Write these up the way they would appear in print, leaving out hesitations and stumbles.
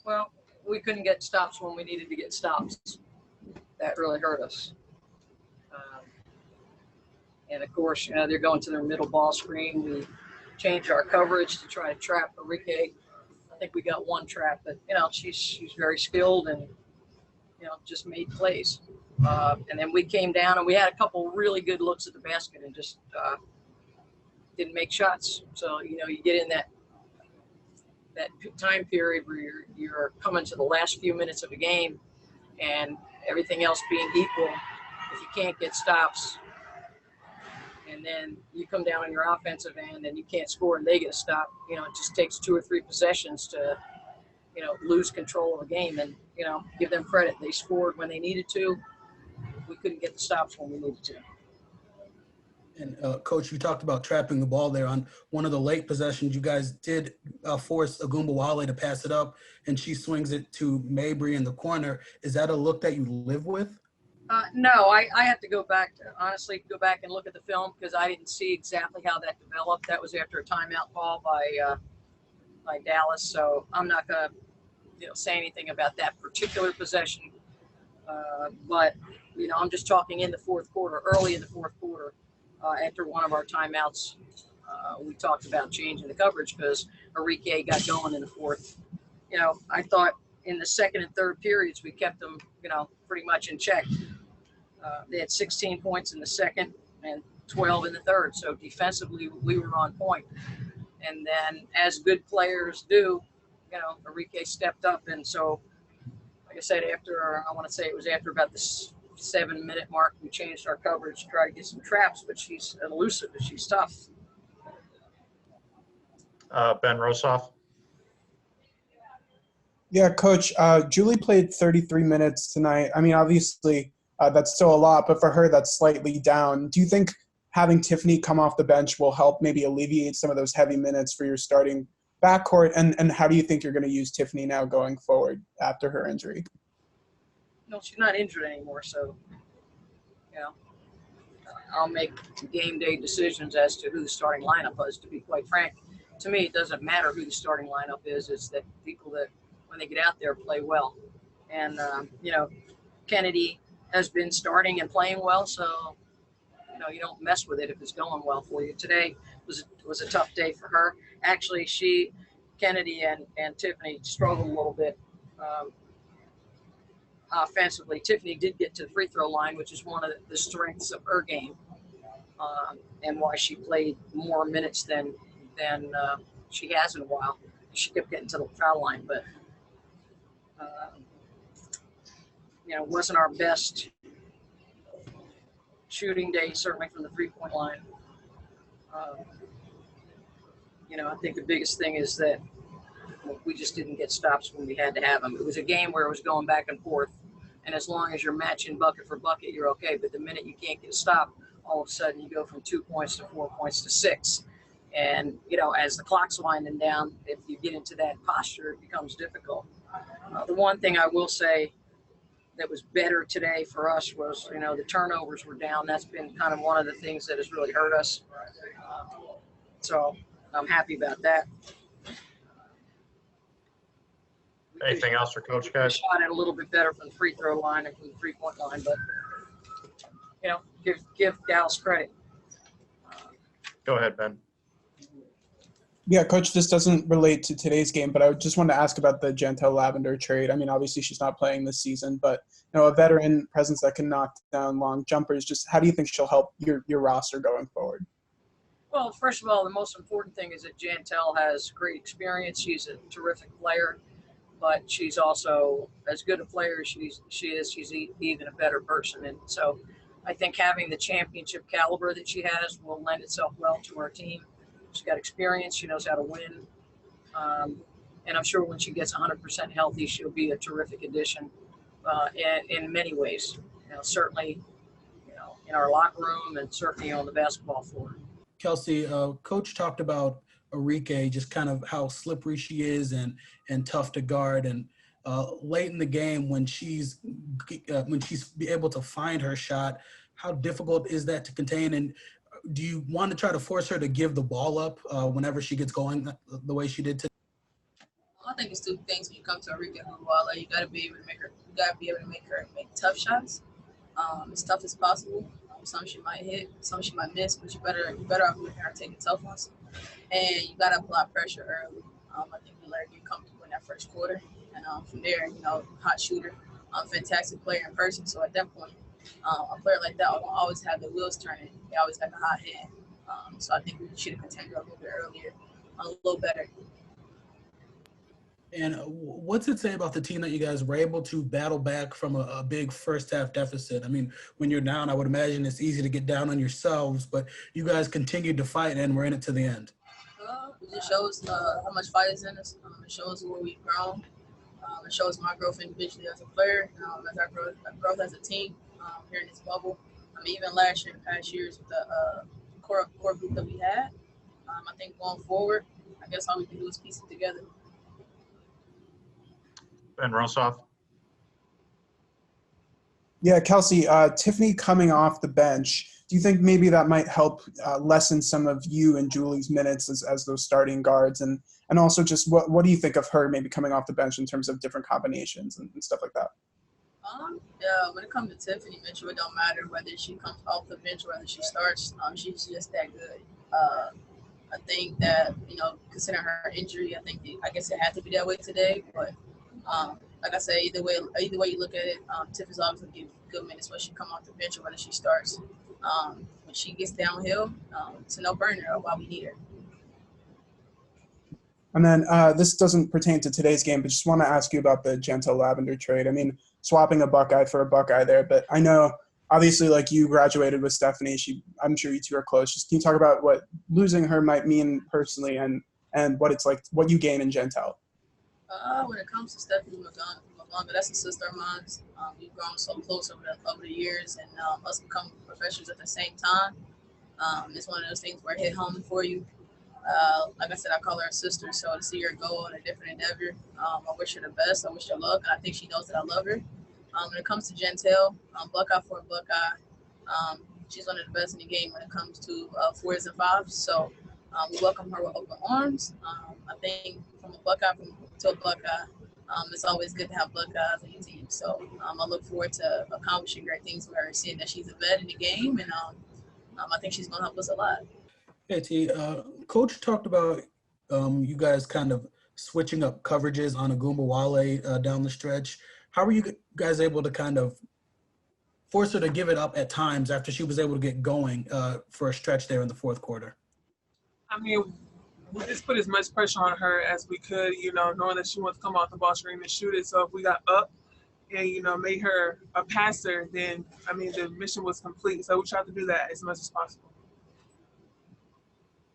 Well, we couldn't get stops when we needed to get stops. That really hurt us. And of course, they're going to their middle ball screen. We changed our coverage to try to trap Enrique. I think we got one trap, but she's very skilled and just made plays. And then we came down and we had a couple really good looks at the basket and just didn't make shots. So you get in that time period where you're coming to the last few minutes of the game, and everything else being equal, if you can't get stops, and then you come down on your offensive end and you can't score and they get a stop, it just takes 2 or 3 possessions to, lose control of a game. And, give them credit. They scored when they needed to. We couldn't get the stops when we needed to. And, Coach, you talked about trapping the ball there. On one of the late possessions, you guys did force Agumbawale to pass it up, and she swings it to Mabry in the corner. Is that a look that you live with? No, I have to go back and look at the film because I didn't see exactly how that developed. That was after a timeout call by Dallas, so I'm not going to say anything about that particular possession. But I'm just talking in the fourth quarter, early in the fourth quarter, after one of our timeouts, we talked about changing the coverage because Enrique got going in the fourth. I thought in the second and third periods we kept them, pretty much in check. They had 16 points in the second and 12 in the third. So defensively, we were on point. And then as good players do, Enrique stepped up. And so, like I said, I want to say it was after about the 7-minute mark, we changed our coverage to try to get some traps, but she's elusive and she's tough. Ben Rosoff. Yeah, Coach, Julie played 33 minutes tonight. I mean, obviously, that's still a lot, but for her, that's slightly down. Do you think having Tiffany come off the bench will help maybe alleviate some of those heavy minutes for your starting backcourt? And how do you think you're going to use Tiffany now going forward after her injury? No, she's not injured anymore, so, I'll make game day decisions as to who the starting lineup is, to be quite frank. To me, it doesn't matter who the starting lineup is. It's that people that, when they get out there, play well. And, Kennedy has been starting and playing well, so you don't mess with it if it's going well for you. Today was a tough day for her. Actually, Kennedy and Tiffany struggled a little bit offensively. Tiffany did get to the free throw line, which is one of the strengths of her game, and why she played more minutes than she has in a while. She kept getting to the foul line, but it wasn't our best shooting day, certainly from the three-point line. I think the biggest thing is that we just didn't get stops when we had to have them. It was a game where it was going back and forth, and as long as you're matching bucket for bucket, you're okay. But the minute you can't get a stop, all of a sudden you go from 2 points to 4 points to 6. And, as the clock's winding down, if you get into that posture, it becomes difficult. The one thing I will say that was better today for us was, the turnovers were down. That's been kind of one of the things that has really hurt us. So I'm happy about that. Anything else for Coach, guys? Shot it a little bit better from the free throw line and from the three-point line, but, give Dallas credit. Go ahead, Ben. Yeah, Coach, this doesn't relate to today's game, but I just wanted to ask about the Jantel Lavender trade. I mean, obviously she's not playing this season, but a veteran presence that can knock down long jumpers. Just how do you think she'll help your roster going forward? Well, first of all, the most important thing is that Jantel has great experience. She's a terrific player, but she's also as good a player as she is. She's even a better person, and so I think having the championship caliber that she has will lend itself well to our team. She's got experience. She knows how to win. And I'm sure when she gets 100% healthy, she'll be a terrific addition in many ways. Certainly, in our locker room and certainly on the basketball floor. Kelsey, Coach talked about Enrique, just kind of how slippery she is and tough to guard. And late in the game, when she's able to find her shot, how difficult is that to contain? And do you want to try to force her to give the ball up whenever she gets going the way she did today? I think it's two things when you come to Arika Huwala. You gotta be able to make her. You gotta be able to make her make tough shots, as tough as possible. Some she might hit, some she might miss, but you better off making her take the tough ones. And you gotta apply pressure early. I think we let her get comfortable in that first quarter, and from there, hot shooter, fantastic player in person. So at that point, a player like that will always have the wheels turning. They always got the hot hand. So I think we should have continued a little bit earlier, a little better. And what's it say about the team that you guys were able to battle back from a big first half deficit? I mean, when you're down, I would imagine it's easy to get down on yourselves, but you guys continued to fight and we're in it to the end. It just shows how much fight is in us. It shows where we've grown. It shows my growth individually as a player, as our growth as a team here in this bubble. Even last year, the past years with the core group that we had. I think going forward, I guess all we can do is piece it together. Ben Rosoff. Yeah, Kelsey, Tiffany coming off the bench, do you think maybe that might help lessen some of you and Julie's minutes as those starting guards? And also just what do you think of her maybe coming off the bench in terms of different combinations and stuff like that? Yeah, when it comes to Tiffany Mitchell, it don't matter whether she comes off the bench or whether she starts. She's just that good. I think that, considering her injury, I guess it had to be that way today. But like I said, either way you look at it, Tiff is always going to give good minutes whether she come off the bench or whether she starts. When she gets downhill, it's a no-burner of why we need her. And then this doesn't pertain to today's game, but just want to ask you about the Jantel Lavender trade. I mean, swapping a Buckeye for a Buckeye there, but I know obviously like you graduated with Stephanie. I'm sure you two are close. Just can you talk about what losing her might mean personally and what it's like, what you gain in Jantel? When it comes to Stephanie McCowan, that's a sister of mine. We've grown so close over the years, and us becoming professionals at the same time. It's one of those things where it hit home for you. Like I said, I call her a sister, so to see her go on a different endeavor, I wish her the best. I wish her luck, and I think she knows that I love her. When it comes to Jantel, Buckeye for a Buckeye, she's one of the best in the game when it comes to 4s and 5s. So we welcome her with open arms. I think from a Buckeye to a Buckeye, it's always good to have Buckeyes on your team. So I look forward to accomplishing great things with her, seeing that she's a vet in the game, and I think she's going to help us a lot. Hey, T, Coach talked about you guys kind of switching up coverages on Agumbawale down the stretch. How were you guys able to kind of force her to give it up at times after she was able to get going for a stretch there in the fourth quarter? I mean, we just put as much pressure on her as we could, knowing that she wants to come off the ball screen and shoot it. So if we got up and, made her a passer, then, the mission was complete. So we tried to do that as much as possible.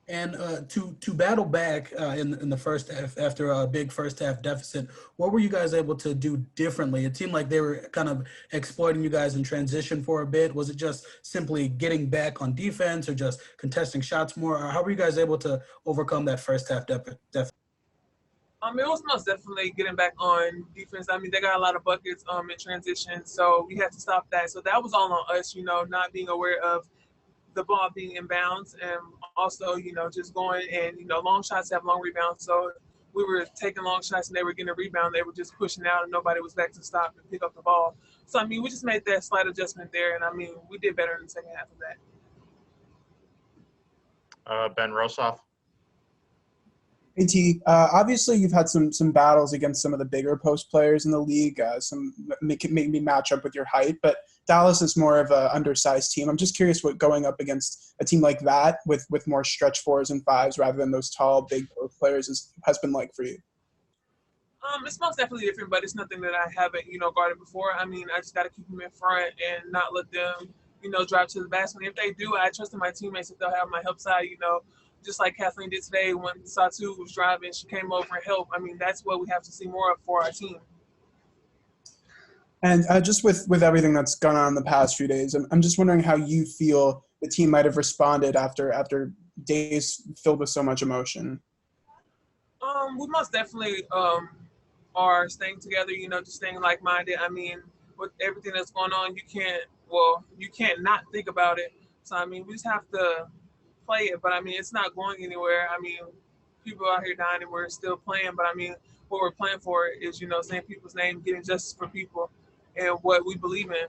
And to battle back in the first half, after a big first half deficit, what were you guys able to do differently? It seemed like they were kind of exploiting you guys in transition for a bit. Was it just simply getting back on defense or just contesting shots more? Or how were you guys able to overcome that first half deficit? It was most definitely getting back on defense. They got a lot of buckets in transition, so we had to stop that. So that was all on us, not being aware of the ball being in bounds, and also, just going and, long shots have long rebounds. So we were taking long shots and they were getting a rebound. They were just pushing out and nobody was back to stop and pick up the ball. So, we just made that slight adjustment there, and, we did better in the second half of that. Ben Rosoff. Hey, T, obviously you've had some battles against some of the bigger post players in the league, some maybe match up with your height, but Dallas is more of an undersized team. I'm just curious what going up against a team like that with more stretch 4s and 5s rather than those tall, big post players has been like for you. It's most definitely different, but it's nothing that I haven't, guarded before. I just got to keep them in front and not let them, drive to the basket. If they do, I trust in my teammates that they'll have my help side, just like Kathleen did today when Satu was driving, she came over and helped. That's what we have to see more of for our team. And just with everything that's gone on in the past few days, I'm just wondering how you feel the team might have responded after days filled with so much emotion. We most definitely are staying together, just staying like-minded. With everything that's going on, you can't not think about it. So, we just have to play it, but it's not going anywhere. People out here dying and we're still playing, but what we're playing for is, saying people's name, getting justice for people, and what we believe in.